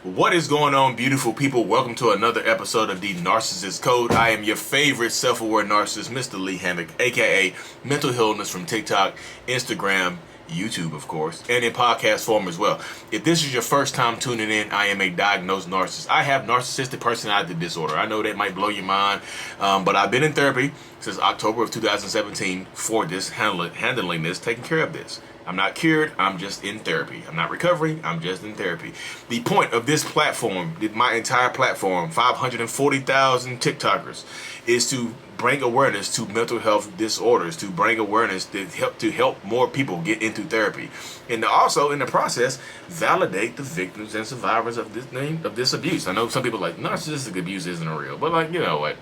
What is going on, beautiful people? Welcome to another episode of the Narcissists Code. I am your favorite self-aware narcissist, Mr. Lee Hammock, aka Mental Illness from TikTok, Instagram, YouTube, of course, and in podcast form as well. If this is your first time tuning in, I am a diagnosed narcissist. I have narcissistic personality disorder. I know that might blow your mind, but I've been in therapy since October of 2017 for this, handling this, taking care of this. I'm not cured, I'm just in therapy. I'm not recovering, I'm just in therapy. The point of this platform, my entire platform, 540,000 TikTokers, is to bring awareness to mental health disorders, to bring awareness to help more people get into therapy. And also, in the process, validate the victims and survivors of this abuse. I know some people are like, narcissistic abuse isn't real, but like, you know what?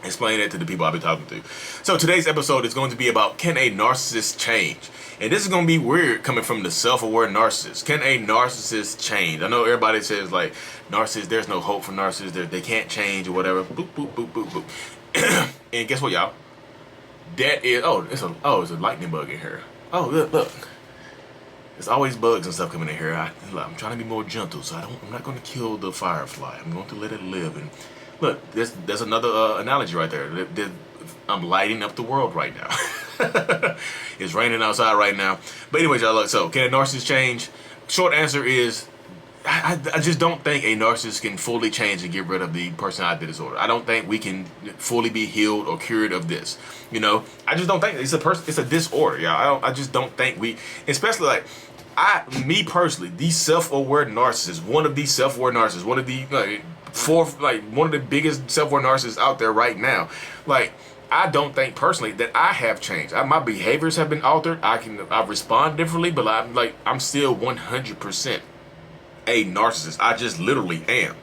Explain that to the people I've been talking to. So today's episode is going to be about, can a narcissist change? And this is going to be weird coming from the self-aware narcissist. Can a narcissist change? I know everybody says like, narcissists, there's no hope for narcissists. They can't change or whatever. Boop, boop, boop, boop, boop. And guess what, y'all? That is, it's a lightning bug in here. Oh, look. There's always bugs and stuff coming in here. I'm trying to be more gentle, so I'm not going to kill the firefly. I'm going to let it live. And look, there's another analogy right there. I'm lighting up the world right now. It's raining outside right now. But anyways, y'all, look, so can a narcissist change? Short answer is, I just don't think a narcissist can fully change and get rid of the personality disorder. I don't think we can fully be healed or cured of this. You know, I just don't think it's a disorder, y'all. I just don't think especially like, me personally, the self-aware narcissist, one of the self-aware narcissists, one of the one of the biggest self-aware narcissists out there right now. Like, I don't think personally that I have changed. My behaviors have been altered. I respond differently, but I'm still 100% a narcissist. I just literally am.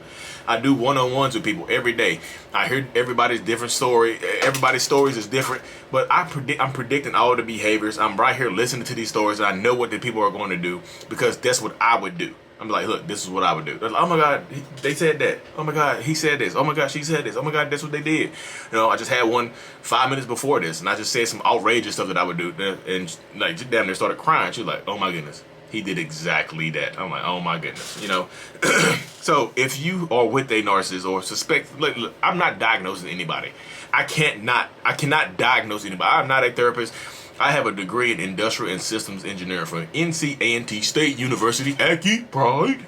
I do one-on-ones with people every day. I hear everybody's different story. Everybody's stories is different, but I'm predicting all the behaviors. I'm right here listening to these stories, and I know what the people are going to do because that's what I would do. I'm like, look, this is what I would do. Like, oh my God, they said that. Oh my God, he said this. Oh my God, she said this. Oh my God, that's what they did. You know, I just had one 5 minutes before this, and I just said some outrageous stuff that I would do, and like damn near started crying. She was like, oh my goodness, he did exactly that. I'm like, oh my goodness, you know. So if you are with a narcissist or suspect, look, I'm not diagnosing anybody. I cannot diagnose anybody. I'm not a therapist. I have a degree in industrial and systems engineering from NCANT State University, Aki Pride.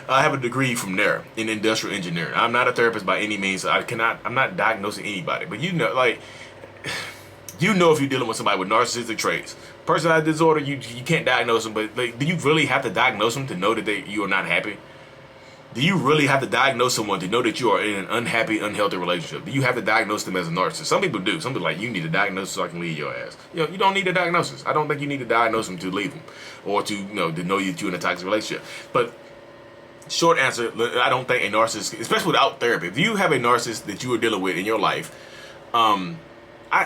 I have a degree from there in industrial engineering. I'm not a therapist by any means. So I'm not diagnosing anybody. But you know, like, you know, if you're dealing with somebody with narcissistic traits, personality disorder, you can't diagnose them. But like, do you really have to diagnose them to know that you are not happy? Do you really have to diagnose someone to know that you are in an unhappy, unhealthy relationship? Do you have to diagnose them as a narcissist? Some people do. Some people like, you need a diagnosis so I can leave your ass. You know, you don't need a diagnosis. I don't think you need to diagnose them to leave them or to know that you're in a toxic relationship. But short answer, I don't think a narcissist, especially without therapy, if you have a narcissist that you are dealing with in your life,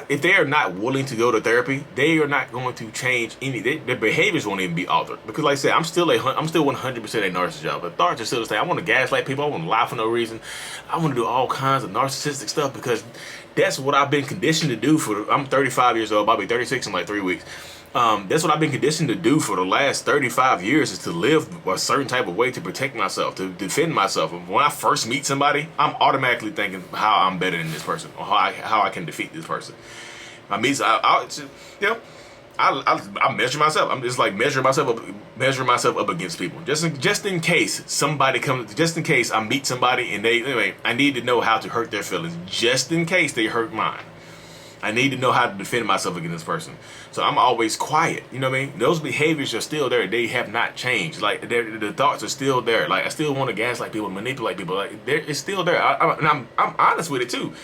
if they are not willing to go to therapy, they are not going to change their behaviors won't even be altered. Because like I said, I'm still 100% a narcissist, y'all. But thoughts are still the same. I want to gaslight people. I want to lie for no reason. I want to do all kinds of narcissistic stuff because that's what I've been conditioned to do I'm 35 years old. I'll be 36 in like 3 weeks. That's what I've been conditioned to do for the last 35 years, is to live a certain type of way to protect myself, to defend myself. And when I first meet somebody, I'm automatically thinking how I'm better than this person or how I can defeat this person. I measure myself. I'm just like measuring myself up against people. Just in case somebody comes, just in case I meet somebody and I need to know how to hurt their feelings, just in case they hurt mine. I need to know how to defend myself against this person. So I'm always quiet. You know what I mean? Those behaviors are still there. They have not changed. Like, the thoughts are still there. Like, I still want to gaslight people, manipulate people. Like, it's still there. And I'm honest with it too.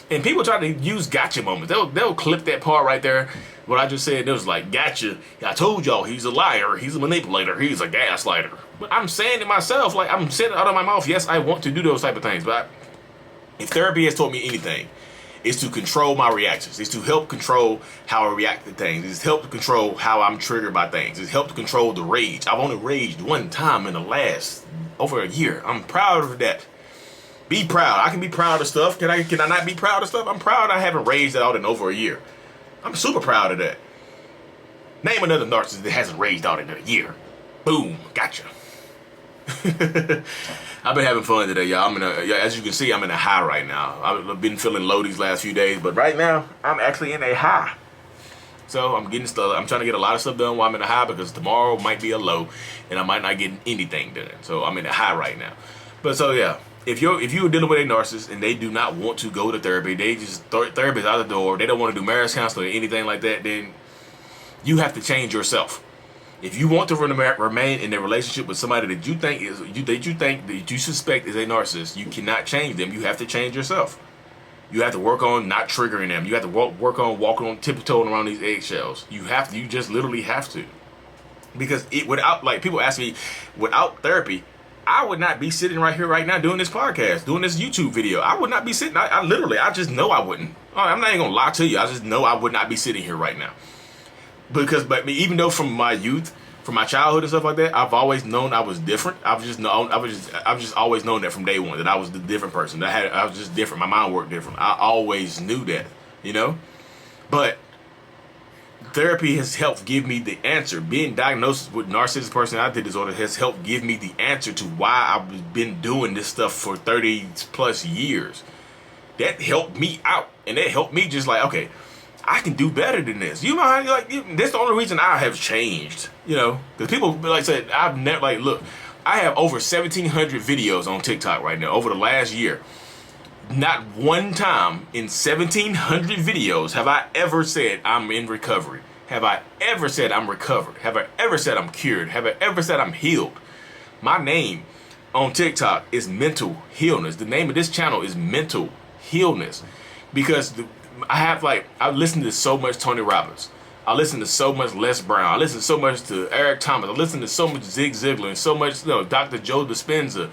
And people try to use gotcha moments. They'll clip that part right there. What I just said, it was like, gotcha. I told y'all he's a liar. He's a manipulator. He's a gaslighter. But I'm saying it myself. Like, I'm saying it out of my mouth. Yes, I want to do those type of things. But if therapy has taught me anything, is to control my reactions. Is to help control how I react to things. Is help to control how I'm triggered by things. Is help to control the rage. I've only raged one time in the last over a year. I'm proud of that. Be proud. I can be proud of stuff. Can I not be proud of stuff? I'm proud I haven't raged out in over a year. I'm super proud of that. Name another narcissist that hasn't raged out in a year. Boom. Gotcha. I've been having fun today, y'all. As you can see, I'm in a high right now. I've been feeling low these last few days, but right now, I'm actually in a high. So I'm trying to get a lot of stuff done while I'm in a high, because tomorrow might be a low, and I might not get anything done. So I'm in a high right now. But so yeah, if you're dealing with a narcissist and they do not want to go to therapy, they just throw therapy out the door, they don't want to do marriage counseling or anything like that, then you have to change yourself. If you want to remain in a relationship with somebody that you suspect is a narcissist, you cannot change them. You have to change yourself. You have to work on not triggering them. You have to work on walking on tiptoeing around these eggshells. You just literally have to. Because people ask me, without therapy, I would not be sitting right here right now doing this podcast, doing this YouTube video. I would not be sitting. I just know I wouldn't. I'm not even gonna lie to you. I just know I would not be sitting here right now. But even though from my youth, from my childhood and stuff like that, I've always known I was different. I've just always known that from day one, that I was the different person. I was just different. My mind worked different. I always knew that, But therapy has helped give me the answer. Being diagnosed with narcissistic personality disorder has helped give me the answer to why I've been doing this stuff for 30 plus years. That helped me out, and that helped me just like, okay, I can do better than this. You know how that's the only reason I have changed. Because people said I've never look. I have over 1,700 videos on TikTok right now over the last year. Not one time in 1,700 videos have I ever said I'm in recovery. Have I ever said I'm recovered? Have I ever said I'm cured? Have I ever said I'm healed? My name on TikTok is Mental Healness. The name of this channel is Mental Healness, because I listen to so much Tony Robbins. I listen to so much Les Brown. I listen so much to Eric Thomas. I listen to so much Zig Ziglar and so much, Dr. Joe Dispenza,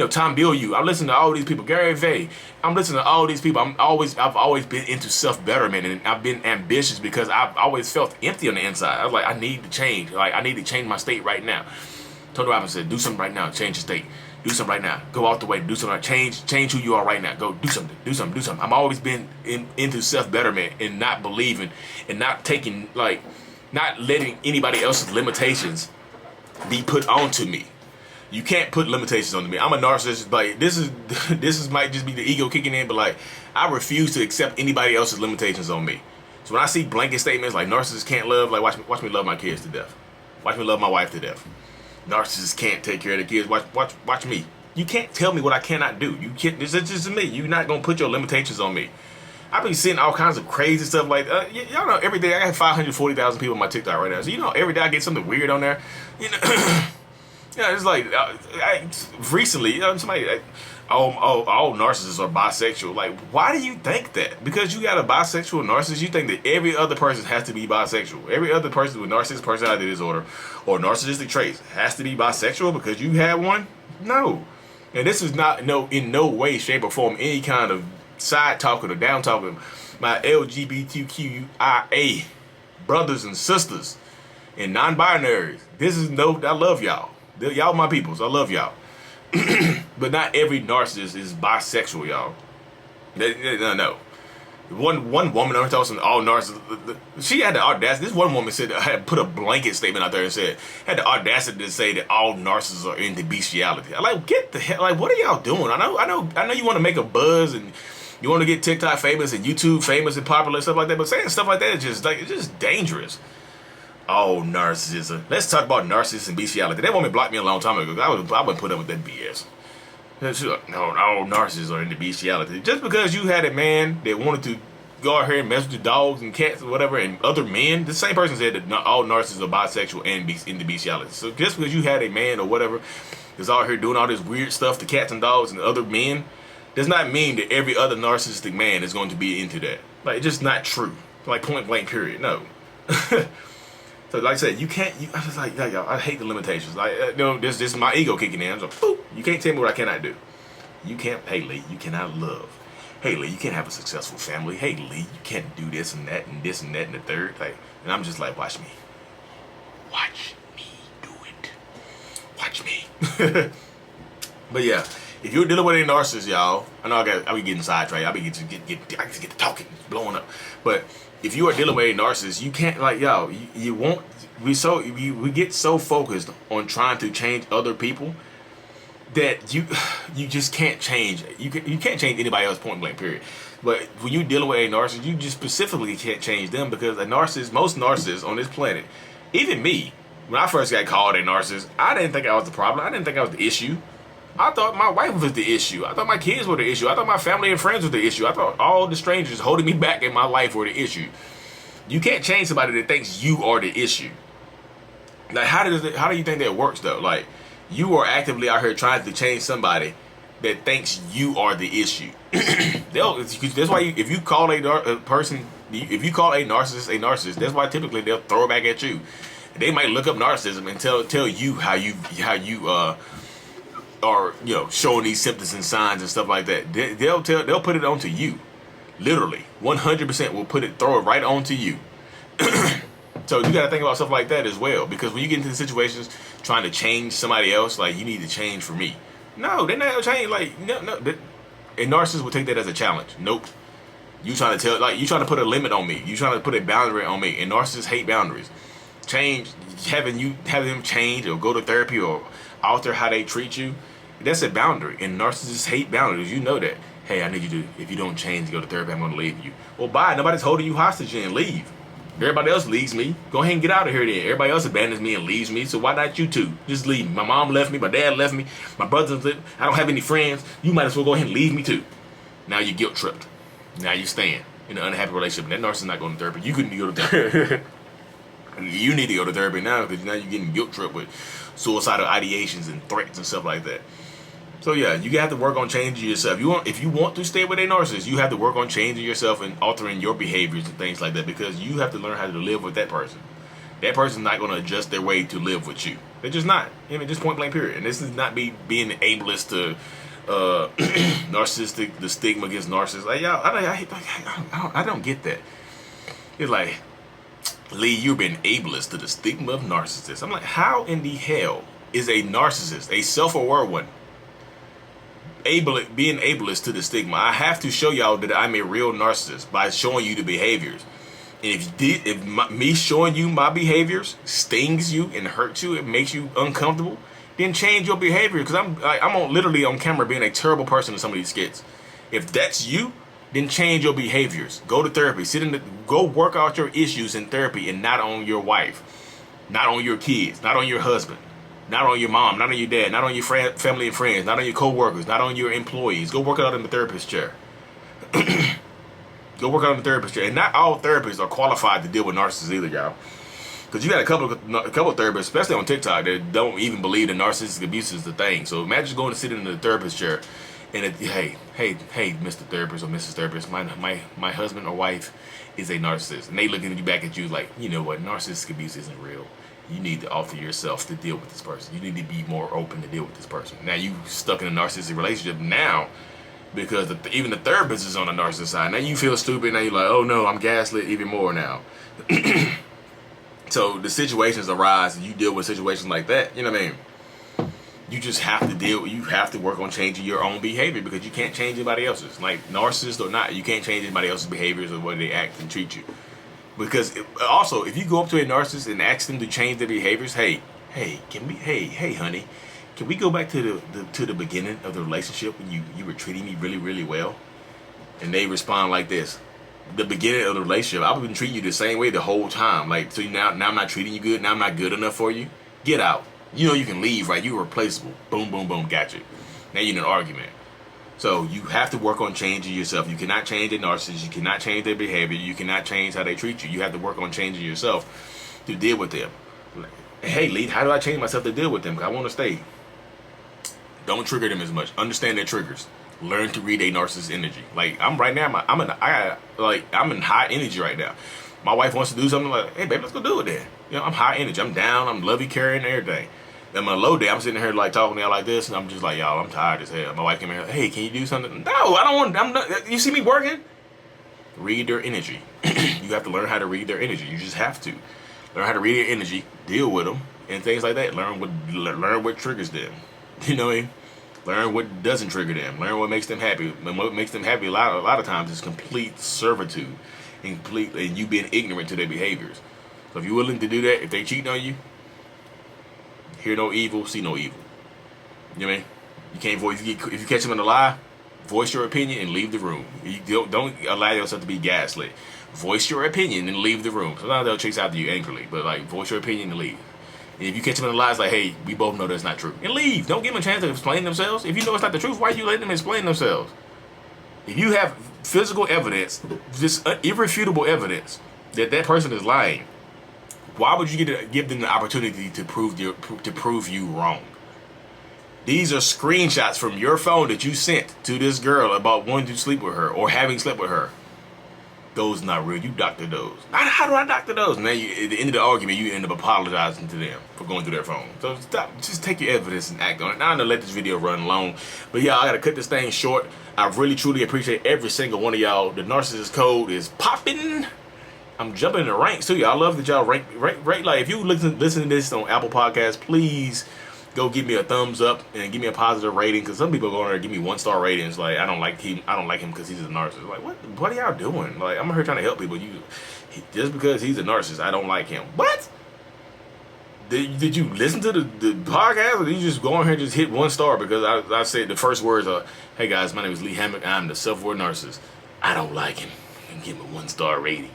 Tom Bilyeu. I listen to all these people, Gary Vee. I'm listening to all these people. I've always been into self-betterment, and I've been ambitious because I've always felt empty on the inside. I was like, I need to change. I need to change my state right now. Tony Robbins said, do something right now, change your state. Do something right now. Go out the way. Do something. Change who you are right now. Go do something. Do something. Do something. I've always been into self-betterment and not believing and not taking, not letting anybody else's limitations be put onto me. You can't put limitations on me. I'm a narcissist. This might just be the ego kicking in, but I refuse to accept anybody else's limitations on me. So when I see blanket statements like narcissists can't love, watch me love my kids to death. Watch me love my wife to death. Narcissists can't take care of the kids. Watch me. You can't tell me what I cannot do. You can't. This is just me. You're not gonna put your limitations on me. I've been seeing all kinds of crazy stuff y'all know. Every day I have 540,000 people on my TikTok right now. So every day I get something weird on there. It's recently somebody all narcissists are bisexual. Why do you think that? Because you got a bisexual narcissist, you think that every other person has to be bisexual. Every other person with narcissistic personality disorder or narcissistic traits has to be bisexual because you have one? No. And this is not in no way, shape, or form any kind of side talking or down talking. My LGBTQIA brothers and sisters and non-binaries. I love y'all. Y'all my peoples. I love y'all. But not every narcissist is bisexual, y'all. No. One woman I was talking all narcissists. She had the audacity. This one woman had put a blanket statement out there and had the audacity to say that all narcissists are into bestiality. I'm like, get the hell! What are y'all doing? I know you want to make a buzz and you want to get TikTok famous and YouTube famous and popular and stuff like that. But saying stuff like that is it's just dangerous. Oh, narcissism. Let's talk about narcissism and bestiality. That woman blocked me a long time ago. I wouldn't put up with that BS. No, all narcissists are into bestiality. Just because you had a man that wanted to go out here and mess with the dogs and cats or whatever and other men, the same person said that all narcissists are bisexual and into bestiality. So just because you had a man or whatever that's out here doing all this weird stuff to cats and dogs and other men does not mean that every other narcissistic man is going to be into that. It's just not true. Point blank period. No. So like I said, you can't. I was like, y'all, I hate the limitations. This is my ego kicking in. So, boop, you can't tell me what I cannot do. You can't. Hey Lee, you cannot love. Hey Lee, you can't have a successful family. Hey Lee, you can't do this and that and this and that and the third. And I'm just like, watch me. Watch me do it. Watch me. But yeah, if you're dealing with a narcissist, y'all, I know I be getting sidetracked. I be get to talking, blowing up. But if you are dealing with a narcissist, you can't we get so focused on trying to change other people that you just can't change. You can't change anybody else, point blank, period. But when you're dealing with a narcissist, you just specifically can't change them, because a narcissist, most narcissists on this planet, even me, when I first got called a narcissist, I didn't think I was the problem. I didn't think I was the issue. I thought my wife was the issue. I thought my kids were the issue. I thought my family and friends were the issue. I thought all the strangers holding me back in my life were the issue. You can't change somebody that thinks you are the issue. Like, how do you think that works, though? Like, you are actively out here trying to change somebody that thinks you are the issue. That's why if you call a person, if you call a narcissist, that's why typically they'll throw it back at you. They might look up narcissism and tell you how you are, you know, showing these symptoms and signs and stuff like that. They'll put it onto you. Literally, 100% will throw it right onto you. So you got to think about stuff like that as well, because when you get into situations trying to change somebody else, like, you need to change for me. No, they're not gonna change. Like, no. A narcissist will take that as a challenge. Nope. You trying to put a limit on me. You trying to put a boundary on me. And narcissists hate boundaries. Having them change or go to therapy or alter how they treat you, that's a boundary. And narcissists hate boundaries. You know that. Hey, I need you to, if you don't change, go to therapy, I'm gonna leave you. Well, bye. Nobody's holding you hostage and leave. Everybody else leaves me. Go ahead and get out of here then. Everybody else abandons me and leaves me, so why not you too? Just leave me. My mom left me. My dad left me. My brothers left me. I don't have any friends. You might as well go ahead and leave me too. Now you're guilt tripped. Now you stand in an unhappy relationship. That narcissist is not going to therapy. You couldn't go to therapy. You need to go to therapy now, because now you're getting guilt tripped with suicidal ideations and threats and stuff like that. So yeah, you have to work on changing yourself. If you want to stay with a narcissist, you have to work on changing yourself and altering your behaviors and things like that, because you have to learn how to live with that person. That person's not going to adjust their way to live with you. They're just not. I mean, just point blank period. And this is not me being ableist to narcissistic, the stigma against narcissists. Like, y'all, I don't get that. It's like, Lee, you've been ableist to the stigma of narcissists. I'm like, how in the hell is a narcissist, a self-aware one, being ableist to the stigma? I have to show y'all that I'm a real narcissist by showing you the behaviors. And if me showing you my behaviors stings you and hurts you, it makes you uncomfortable, then change your behavior. Because I'm literally on camera being a terrible person in some of these skits. If that's you, then change your behaviors. Go to therapy. Go work out your issues in therapy, and not on your wife, not on your kids, not on your husband, not on your mom, not on your dad, not on your family and friends, not on your co-workers, not on your employees. Go work it out in the therapist chair. Go work out in the therapist chair. And not all therapists are qualified to deal with narcissists either, y'all. Because you got a couple of therapists, especially on TikTok, that don't even believe that narcissistic abuse is the thing. So imagine going to sit in the therapist chair and hey, Mr. Therapist or Mrs. Therapist, my husband or wife is a narcissist. And they looking at you back at you like, you know what, narcissistic abuse isn't real. You need to offer yourself to deal with this person. You need to be more open to deal with this person. Now you stuck in a narcissistic relationship now, because even the therapist is on the narcissist side. Now you feel stupid. Now you're like, oh no, I'm gaslit even more now. So the situations arise, and you deal with situations like that. You know what I mean? You just have to you have to work on changing your own behavior, because you can't change anybody else's. Like, narcissist or not, you can't change anybody else's behaviors or the way they act and treat you. Because also, if you go up to a narcissist and ask them to change their behaviors, hey, honey, can we go back to the beginning of the relationship when you were treating me really, really well? And they respond like this: the beginning of the relationship, I've been treating you the same way the whole time. Like, so now I'm not treating you good. Now I'm not good enough for you. Get out. You know you can leave, right? You're replaceable. Boom, boom, boom. Got you. Now you're in an argument. So you have to work on changing yourself. You cannot change a narcissist. You cannot change their behavior. You cannot change how they treat you. You have to work on changing yourself to deal with them. Hey, Lee, how do I change myself to deal with them? Because I want to stay. Don't trigger them as much. Understand their triggers. Learn to read a narcissist energy. Like, I'm right now, I'm in high energy right now. My wife wants to do something, like, hey, baby, let's go do it then. You know, I'm high energy. I'm down. I'm lovey carrying everything. And my low day, I'm sitting here like talking to y'all like this, and I'm just like, y'all, I'm tired as hell. My wife came here, hey, can you do something? No, I don't want. I'm not. You see me working? Read their energy. You have to learn how to read their energy. You just have to learn how to read their energy, deal with them, and things like that. Learn what triggers them. You know what I mean? Learn what doesn't trigger them. Learn what makes them happy. And what makes them happy a lot of times is complete servitude, and you being ignorant to their behaviors. So if you're willing to do that, if they cheat on you, hear no evil, see no evil. You know what I mean? You can't voice. If you catch them in a lie, voice your opinion and leave the room. You don't allow yourself to be gaslit. Voice your opinion and leave the room. Sometimes they'll chase after you angrily, but like voice your opinion and leave. And if you catch them in a lie, it's like, hey, we both know that's not true, and leave. Don't give them a chance to explain themselves. If you know it's not the truth, why are you letting them explain themselves? If you have physical evidence, just irrefutable evidence that that person is lying, why would you give them the opportunity to prove you wrong? These are screenshots from your phone that you sent to this girl about wanting to sleep with her or having slept with her. Those not real. You doctor those. How do I doctor those? And then at the end of the argument, you end up apologizing to them for going through their phone. So stop. Just take your evidence and act on it. Now I'm gonna let this video run long, but yeah, I gotta cut this thing short. I really truly appreciate every single one of y'all. The Narcissist Code is popping. I'm jumping in the ranks too, y'all. I love that y'all rank. Like if you listen to this on Apple Podcasts, please go give me a thumbs up and give me a positive rating, because some people go on there and give me 1-star ratings like I don't like him because he's a narcissist. Like what are y'all doing? Like I'm here trying to help people. Just because he's a narcissist, I don't like him. What? Did you listen to the podcast, or did you just go on here and just hit 1 star because I said the first words are, hey guys, my name is Lee Hammock, I'm the self-aware narcissist, I don't like him, and give him a 1-star rating.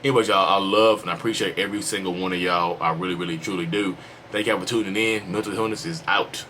Anyways, y'all, I love and I appreciate every single one of y'all. I really, really, truly do. Thank y'all for tuning in. Mental Illness is out.